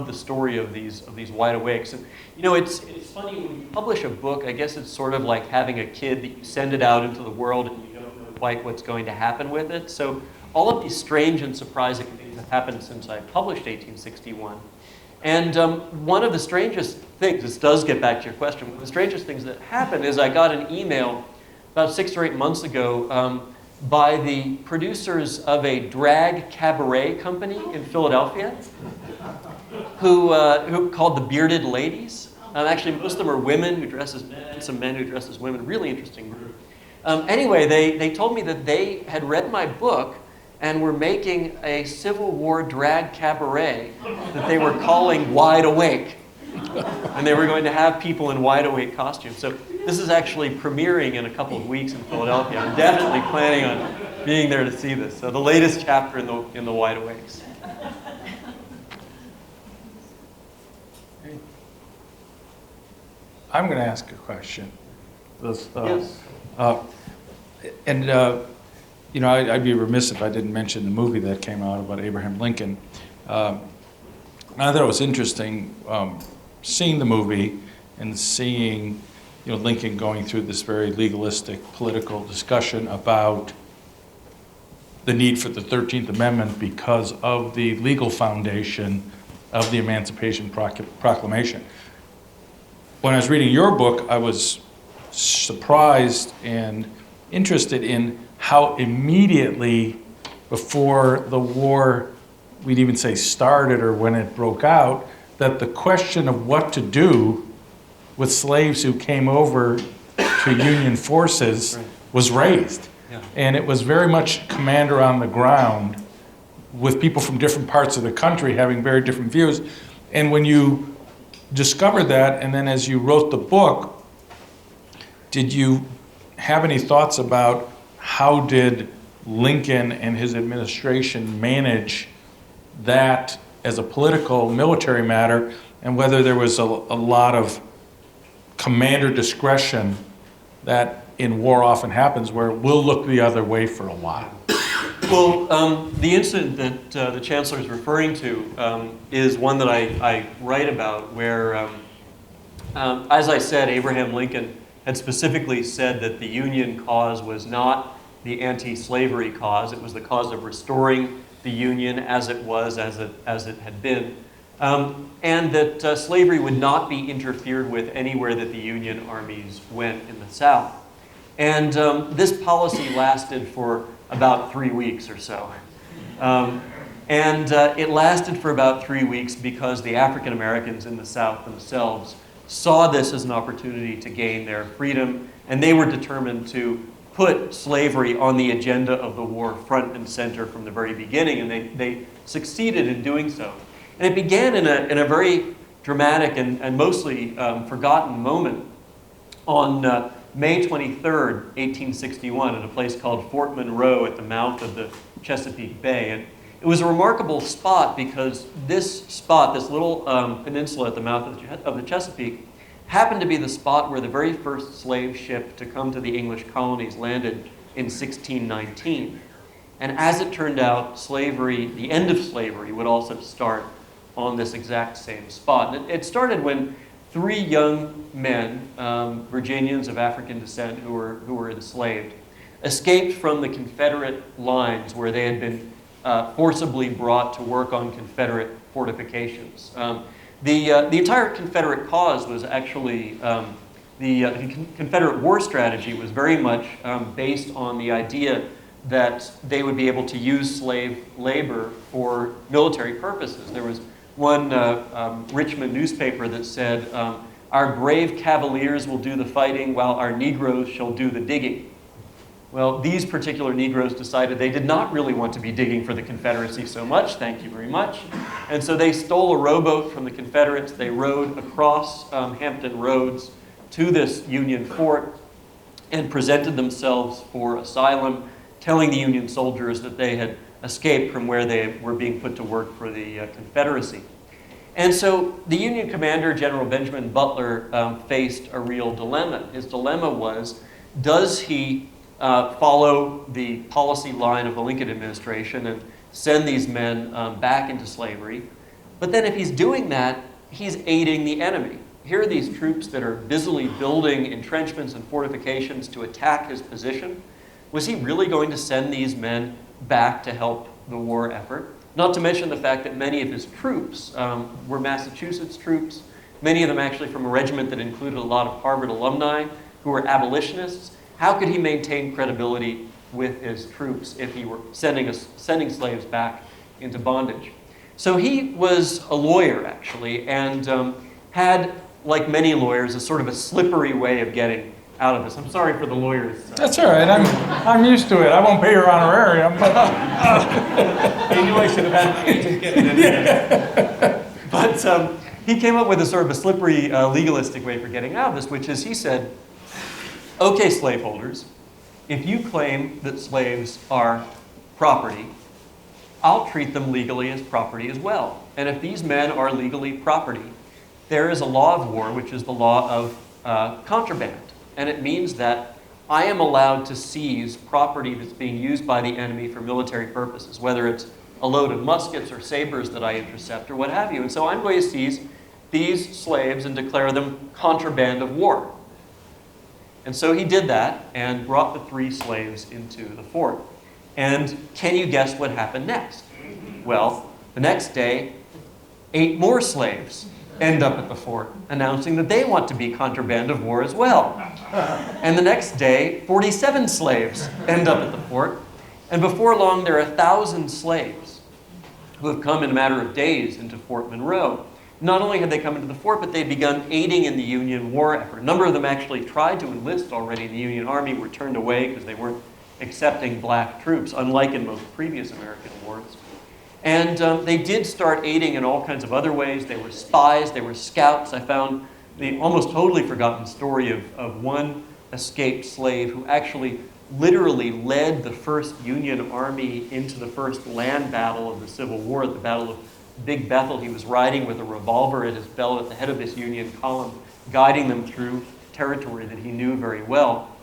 the story of these wide awakes. And you know, it's funny when you publish a book. I guess it's sort of like having a kid that you send it out into the world and you don't know quite what's going to happen with it. So all of these strange and surprising things have happened since I published 1861. And one of the strangest things, this does get back to your question, one of the strangest things that happened is I got an email about 6 or 8 months ago by the producers of a drag cabaret company in Philadelphia who called the Bearded Ladies. Actually, most of them are women who dress as men, some men who dress as women. Really interesting group. Anyway, they told me that they had read my book and were making a Civil War drag cabaret that they were calling Wide Awake. And they were going to have people in wide awake costumes. So this is actually premiering in a couple of weeks in Philadelphia. I'm definitely planning on being there to see this. So the latest chapter in the Wide Awakes. I'm going to ask a question. Yes. You know, I'd be remiss if I didn't mention the movie that came out about Abraham Lincoln. I thought it was interesting seeing the movie and seeing, you know, Lincoln going through this very legalistic political discussion about the need for the 13th Amendment because of the legal foundation of the Emancipation Proclamation. When I was reading your book, I was surprised and interested in how immediately before the war, we'd even say started or when it broke out, that the question of what to do with slaves who came over to Union forces was raised. Yeah. And it was very much commander on the ground with people from different parts of the country having very different views. And when you discovered that, and then as you wrote the book, did you have any thoughts about how did Lincoln and his administration manage that as a political military matter, and whether there was a lot of commander discretion that in war often happens, where we'll look the other way for a while? Well, the incident that the Chancellor is referring to is one that I write about where, as I said, Abraham Lincoln had specifically said that the Union cause was not the anti-slavery cause. It was the cause of restoring the Union as it was, as it had been. And that slavery would not be interfered with anywhere that the Union armies went in the South. And this policy lasted for about 3 weeks or so. It lasted for about 3 weeks because the African Americans in the South themselves saw this as an opportunity to gain their freedom, and they were determined to put slavery on the agenda of the war front and center from the very beginning, and they succeeded in doing so. And it began in a very dramatic and mostly forgotten moment on May 23rd, 1861, at a place called Fort Monroe at the mouth of the Chesapeake Bay. And it was a remarkable spot because this spot, this little peninsula at the mouth of the Chesapeake, happened to be the spot where the very first slave ship to come to the English colonies landed in 1619. And as it turned out, slavery, the end of slavery, would also start on this exact same spot. And it started when 3 young men, Virginians of African descent who were enslaved, escaped from the Confederate lines where they had been forcibly brought to work on Confederate fortifications. The entire Confederate cause was actually, the Confederate war strategy was very much based on the idea that they would be able to use slave labor for military purposes. There was one Richmond newspaper that said, "Our brave Cavaliers will do the fighting while our Negroes shall do the digging." Well, these particular Negroes decided they did not really want to be digging for the Confederacy so much, thank you very much. And so they stole a rowboat from the Confederates. They rowed across Hampton Roads to this Union fort and presented themselves for asylum, telling the Union soldiers that they had escaped from where they were being put to work for the Confederacy. And so the Union commander, General Benjamin Butler, faced a real dilemma. His dilemma was, does he follow the policy line of the Lincoln administration and send these men back into slavery? But then if he's doing that, he's aiding the enemy. Here are these troops that are busily building entrenchments and fortifications to attack his position. Was he really going to send these men back to help the war effort? Not to mention the fact that many of his troops were Massachusetts troops, many of them actually from a regiment that included a lot of Harvard alumni who were abolitionists. How could he maintain credibility with his troops if he were sending slaves back into bondage? So he was a lawyer, actually, and had, like many lawyers, a sort of a slippery way of getting out of this. I'm sorry for the lawyers. That's all right. I'm used to it. I won't pay your honorarium. But I knew I should have had my agent get it in there. But he came up with a sort of a slippery, legalistic way for getting out of this, which is he said, okay, slaveholders, if you claim that slaves are property, I'll treat them legally as property as well. And if these men are legally property, there is a law of war, which is the law of contraband. And it means that I am allowed to seize property that's being used by the enemy for military purposes, whether it's a load of muskets or sabers that I intercept or what have you. And so I'm going to seize these slaves and declare them contraband of war. And so he did that and brought the 3 slaves into the fort. And can you guess what happened next? Well, the next day, 8 more slaves end up at the fort, announcing that they want to be contraband of war as well. And the next day, 47 slaves end up at the fort. And before long, there are 1,000 slaves who have come in a matter of days into Fort Monroe. Not only had they come into the fort, but they'd begun aiding in the Union war effort. A number of them actually tried to enlist already in the Union Army, were turned away because they weren't accepting black troops, unlike in most previous American wars. And they did start aiding in all kinds of other ways. They were spies, they were scouts. I found the almost totally forgotten story of one escaped slave who actually literally led the first Union Army into the first land battle of the Civil War, at the Battle of Big Bethel. He was riding with a revolver at his belt at the head of this Union column, guiding them through territory that he knew very well.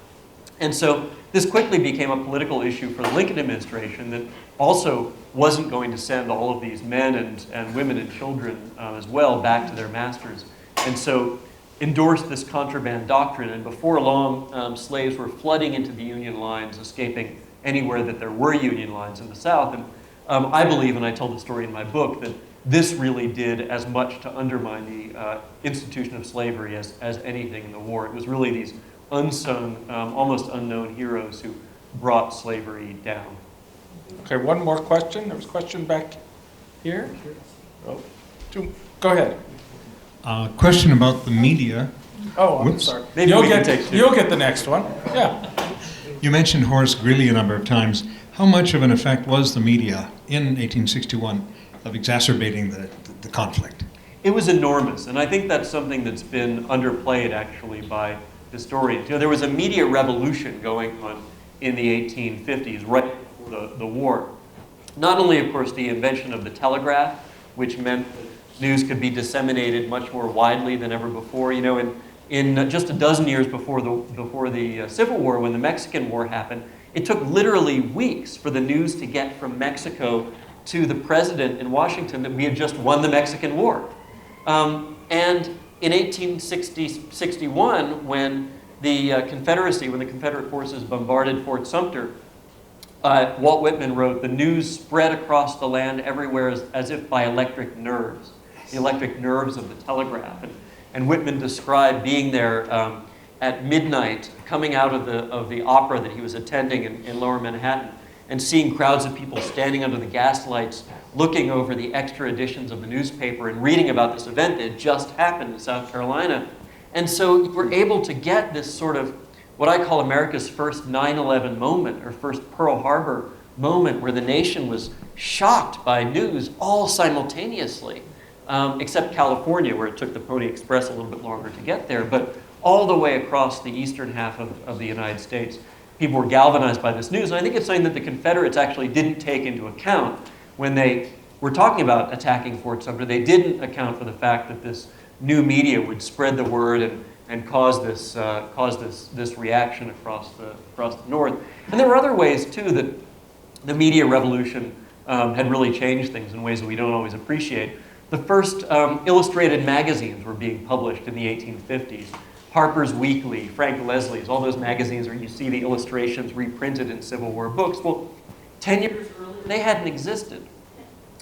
And so this quickly became a political issue for the Lincoln administration that also wasn't going to send all of these men and women and children as well back to their masters. And so endorsed this contraband doctrine, and before long, slaves were flooding into the Union lines, escaping anywhere that there were Union lines in the South. And I believe, and I told the story in my book, that this really did as much to undermine the institution of slavery as anything in the war. It was really these unsung, almost unknown heroes who brought slavery down. Okay, one more question. There was a question back here. Oh, go ahead. Question about the media. Oh, I'm Whoops. sorry. Maybe we can take two. You'll get the next one. Yeah. You mentioned Horace Greeley a number of times. How much of an effect was the media in 1861 of exacerbating the conflict? It was enormous, and I think that's something that's been underplayed actually by historians. You know, there was a media revolution going on in the 1850s, right before the war. Not only, of course, the invention of the telegraph, which meant that news could be disseminated much more widely than ever before. You know, in just a dozen years before the Civil War, when the Mexican War happened, it took literally weeks for the news to get from Mexico to the president in Washington that we had just won the Mexican War. And in 1861, when the Confederacy, when the Confederate forces bombarded Fort Sumter, Walt Whitman wrote, "The news spread across the land everywhere as if by electric nerves," the electric nerves of the telegraph. And Whitman described being there at midnight, coming out of the opera that he was attending in Lower Manhattan, and seeing crowds of people standing under the gas lights, looking over the extra editions of the newspaper and reading about this event that had just happened in South Carolina. And so you were able to get this sort of what I call America's first 9/11 moment, or first Pearl Harbor moment, where the nation was shocked by news all simultaneously, except California, where it took the Pony Express a little bit longer to get there. But all the way across the eastern half of the United States, people were galvanized by this news. And I think it's something that the Confederates actually didn't take into account when they were talking about attacking Fort Sumter. They didn't account for the fact that this new media would spread the word and cause this reaction across the North. And there were other ways too that the media revolution had really changed things in ways that we don't always appreciate. The first illustrated magazines were being published in the 1850s. Harper's Weekly, Frank Leslie's, all those magazines where you see the illustrations reprinted in Civil War books. Well, 10 years earlier, they hadn't existed.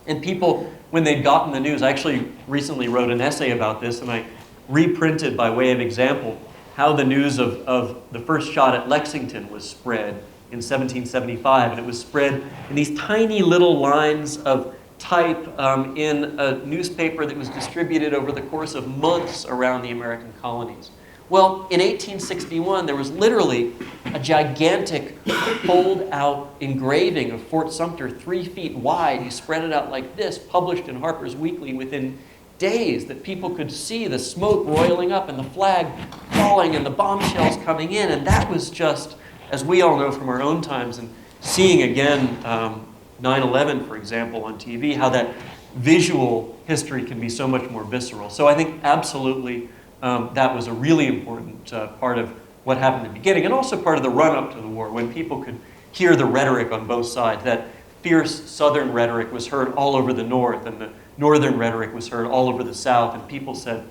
And people, when they'd gotten the news, I actually recently wrote an essay about this, and I reprinted, by way of example, how the news of the first shot at Lexington was spread in 1775. And it was spread in these tiny little lines of type in a newspaper that was distributed over the course of months around the American colonies. Well, in 1861, there was literally a gigantic fold-out engraving of Fort Sumter, 3 feet wide. He spread it out like this, published in Harper's Weekly within days, that people could see the smoke roiling up and the flag falling and the bombshells coming in. And that was just, as we all know from our own times, and seeing again 9/11, for example, on TV, how that visual history can be so much more visceral. So I think absolutely that was a really important part of what happened at the beginning, and also part of the run-up to the war, when people could hear the rhetoric on both sides. That fierce Southern rhetoric was heard all over the North, and the Northern rhetoric was heard all over the South, and people said,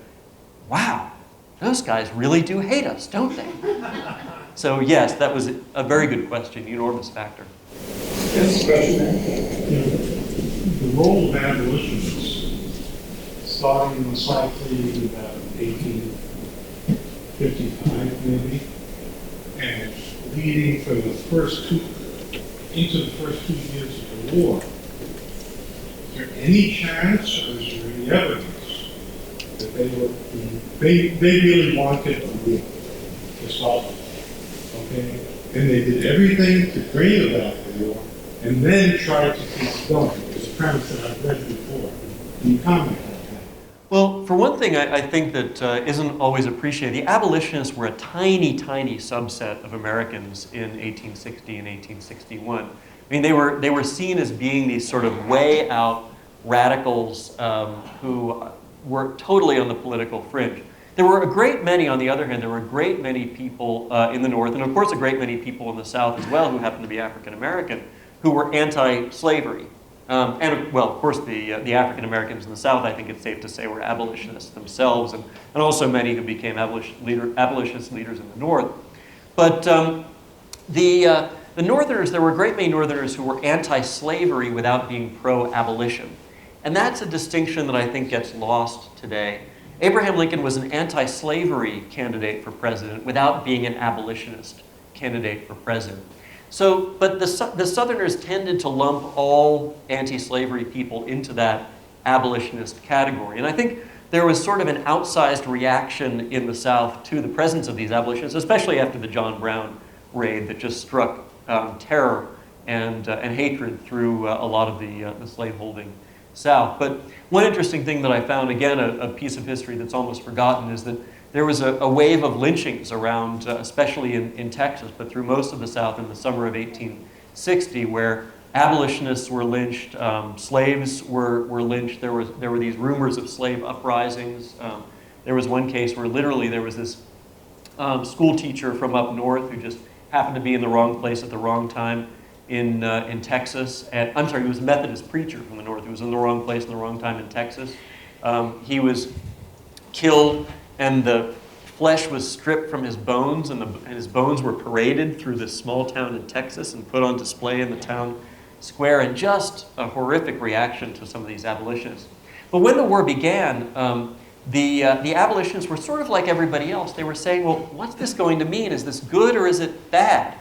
wow, those guys really do hate us, don't they? So yes, that was a very good question, enormous factor. Yes, question. The role of abolitionists, starting in the South in about 1855 maybe, and leading for the first into the first 2 years of the war, is there any chance, or is there any evidence that they really wanted a war to start? Okay, and they did everything to bring about the war, and then tried to keep it going. It's a premise that I've read before. Can you comment on that? Well, for one thing, I think that isn't always appreciated. The abolitionists were a tiny, tiny subset of Americans in 1860 and 1861. I mean, they were seen as being these sort of way out radicals who were totally on the political fringe. There were a great many, on the other hand, there were a great many people in the North, and of course a great many people in the South as well who happened to be African American, who were anti-slavery. And, well, of course, the African Americans in the South, I think it's safe to say, were abolitionists themselves, and also many who became abolitionist leaders in the North. But the Northerners, there were a great many Northerners who were anti-slavery without being pro-abolition. And that's a distinction that I think gets lost today. Abraham Lincoln was an anti-slavery candidate for president without being an abolitionist candidate for president. So, but the Southerners tended to lump all anti-slavery people into that abolitionist category. And I think there was sort of an outsized reaction in the South to the presence of these abolitionists, especially after the John Brown raid that just struck terror and hatred through a lot of the slaveholding South. But one interesting thing that I found, again, a piece of history that's almost forgotten, is that there was a wave of lynchings around, especially in Texas, but through most of the South in the summer of 1860, where abolitionists were lynched, slaves were lynched. There were these rumors of slave uprisings. There was one case where literally there was this school teacher from up north who just happened to be in the wrong place at the wrong time in Texas. And, I'm sorry, he was a Methodist preacher from the north who was in the wrong place at the wrong time in Texas. He was killed, and the flesh was stripped from his bones, and his bones were paraded through this small town in Texas and put on display in the town square, and just a horrific reaction to some of these abolitionists. But when the war began, the abolitionists were sort of like everybody else. They were saying, well, what's this going to mean? Is this good or is it bad?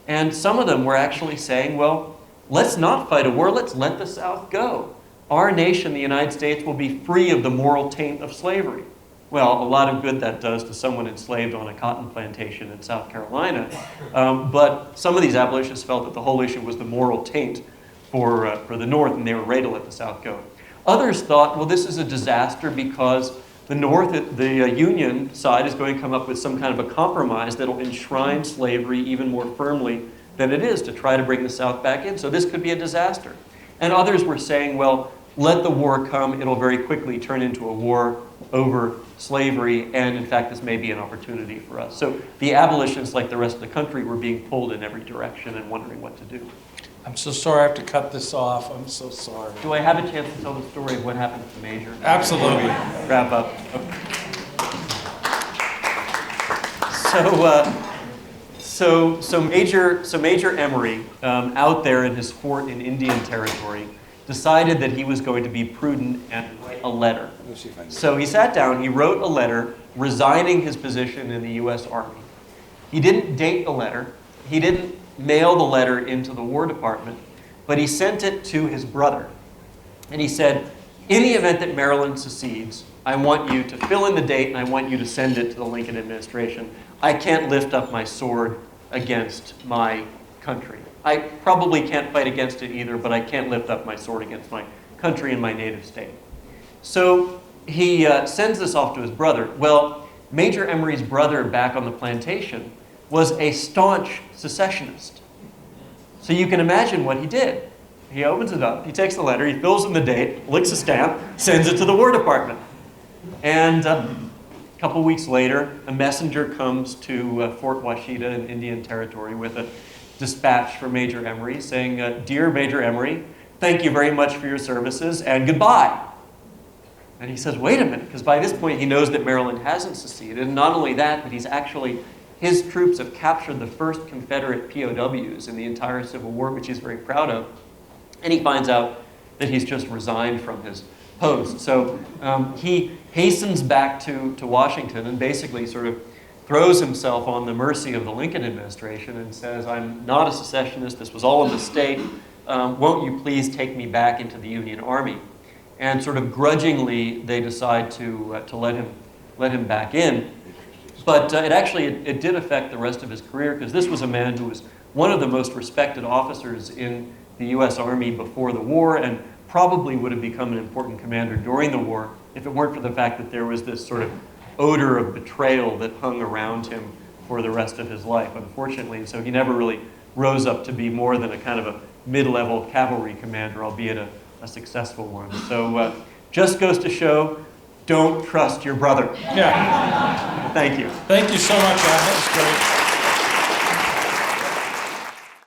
And some of them were actually saying, well, let's not fight a war. Let's let the South go. Our nation, the United States, will be free of the moral taint of slavery. Well, a lot of good that does to someone enslaved on a cotton plantation in South Carolina. But some of these abolitionists felt that the whole issue was the moral taint for the North, and they were ready to let the South go. Others thought, well, this is a disaster because the North, the Union side, is going to come up with some kind of a compromise that will enshrine slavery even more firmly than it is to try to bring the South back in. So this could be a disaster. And others were saying, well, let the war come. It'll very quickly turn into a war over slavery, and in fact, this may be an opportunity for us. So the abolitionists, like the rest of the country, were being pulled in every direction and wondering what to do. I'm so sorry I have to cut this off. I'm so sorry. Do I have a chance to tell the story of what happened to the Major? Absolutely. Wrap up. So Major Emory, out there in his fort in Indian Territory, decided that he was going to be prudent and write a letter. So he sat down, he wrote a letter resigning his position in the U.S. Army. He didn't date the letter. He didn't mail the letter into the War Department, but he sent it to his brother. And he said, in the event that Maryland secedes, I want you to fill in the date and I want you to send it to the Lincoln administration. I can't lift up my sword against my country. I probably can't fight against it either, but I can't lift up my sword against my country and my native state. So he sends this off to his brother. Well, Major Emory's brother back on the plantation was a staunch secessionist. So you can imagine what he did. He opens it up, he takes the letter, he fills in the date, licks a stamp, sends it to the War Department. And a couple weeks later, a messenger comes to Fort Washita in Indian Territory with a dispatch for Major Emory saying, Dear Major Emory, thank you very much for your services and goodbye. And he says, wait a minute, because by this point he knows that Maryland hasn't seceded. And not only that, but his troops have captured the first Confederate POWs in the entire Civil War, which he's very proud of. And he finds out that he's just resigned from his post. So he hastens back to Washington and basically sort of throws himself on the mercy of the Lincoln administration and says, I'm not a secessionist, this was all a mistake, won't you please take me back into the Union Army? And sort of grudgingly, they decide to let him back in. But it did affect the rest of his career, because this was a man who was one of the most respected officers in the U.S. Army before the war, and probably would have become an important commander during the war if it weren't for the fact that there was this sort of odor of betrayal that hung around him for the rest of his life, unfortunately. And so he never really rose up to be more than a kind of a mid-level cavalry commander, albeit a successful one. So just goes to show, don't trust your brother. Yeah. Thank you. Thank you so much, Adam. That was great.